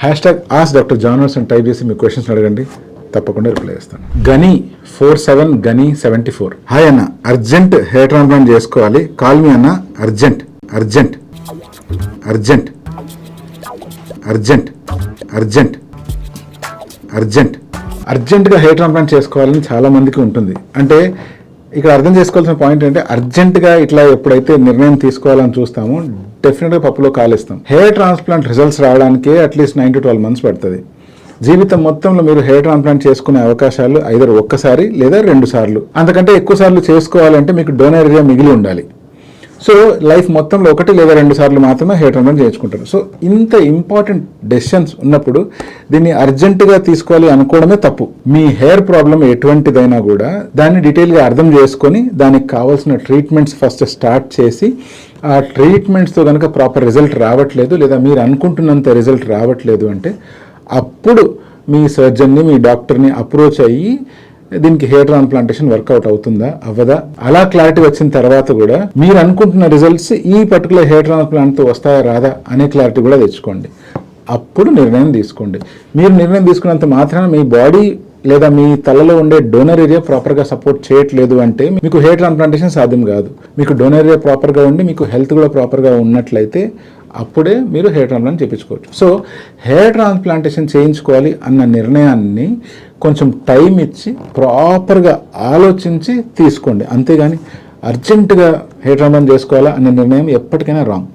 #AskDrJohnWatson అని type చేసి మీ questions అడగండి, తప్పకుండా రిప్లై చేస్తాను. గని 47 గని 74. హాయ్ అన్న, అర్జెంట్ హెయిర్ ట్రాన్స్ప్లాంట్ చేసుకోవాలి, కాల్ మీ అన్న, urgent urgent urgent urgent urgent urgent అర్జెంటుగా హెయిర్ ట్రాన్స్ప్లాంట్ చేసుకోవాలని చాలా మందికి ఉంటుంది. అంటే ఇక్కడ అర్థం చేసుకోవాల్సిన పాయింట్ ఏంటంటే, అర్జెంటుగా ఇట్లా ఎప్పుడైతే నిర్ణయం తీసుకోవాలని చూస్తామో డెఫినెట్గా పప్పులో కాలేస్తాం. హెయిర్ ట్రాన్స్ప్లాంట్ రిజల్ట్స్ రావడానికే అట్లీస్ట్ 9 to 12 months పడుతుంది. జీవితం మొత్తంలో మీరు హెయిర్ ట్రాన్స్ప్లాంట్ చేసుకునే అవకాశాలు ఐదర్ ఒక్కసారి లేదా 2 సార్లు, అంతకంటే ఎక్కువ సార్లు చేసుకోవాలంటే మీకు డోనర్ ఏరియా మిగిలి ఉండాలి. సో లైఫ్ మొత్తంలో 1 లేదా 2 సార్లు మాత్రమే హెయిర్ ట్రాన్స్ప్లాంట్ చేయించుకుంటారు. సో ఇంత ఇంపార్టెంట్ డెసిషన్స్ ఉన్నప్పుడు దీన్ని అర్జెంటుగా తీసుకోవాలి అనుకోవడమే తప్పు. మీ హెయిర్ ప్రాబ్లం ఎటువంటిదైనా కూడా దాన్ని డీటెయిల్గా అర్థం చేసుకొని దానికి కావాల్సిన ట్రీట్మెంట్స్ ఫస్ట్ స్టార్ట్ చేసి, ఆ ట్రీట్మెంట్స్తో కనుక ప్రాపర్ రిజల్ట్ రావట్లేదు లేదా మీరు అనుకుంటున్నంత రిజల్ట్ రావట్లేదు అంటే అప్పుడు మీ సర్జన్ని, మీ డాక్టర్ని అప్రోచ్ అయ్యి దీనికి హెయిర్ ట్రాన్స్ప్లాంటేషన్ వర్కౌట్ అవుతుందా అవ్వదా, అలా క్లారిటీ వచ్చిన తర్వాత కూడా మీరు అనుకుంటున్న రిజల్ట్స్ ఈ పర్టికులర్ హెయిర్ ట్రాన్స్ప్లాంట్తో వస్తాయా రాదా అనే క్లారిటీ కూడా తెచ్చుకోండి. అప్పుడు నిర్ణయం తీసుకోండి. మీరు నిర్ణయం తీసుకున్నంత మాత్రాన మీ బాడీ లేదా మీ తలలో ఉండే డోనర్ ఏరియా ప్రాపర్గా సపోర్ట్ చేయట్లేదు అంటే మీకు హెయిర్ ట్రాన్స్ప్లాంటేషన్ సాధ్యం కాదు. మీకు డోనర్ ఏరియా ప్రాపర్గా ఉండి మీకు హెల్త్ కూడా ప్రాపర్గా ఉన్నట్లయితే అప్పుడే మీరు హెయిర్ ట్రాన్స్ప్లాంట్ చేయించుకోవచ్చు. సో హెయిర్ ట్రాన్స్ప్లాంటేషన్ చేయించుకోవాలి అన్న నిర్ణయాన్ని కొంచెం టైం ఇచ్చి ప్రాపర్గా ఆలోచించి తీసుకోండి. అంతేగాని అర్జెంటుగా హెయిర్ ట్రాన్స్ప్లాంట్ చేసుకోవాలా అనే నిర్ణయం ఎప్పటికైనా రాంగ్.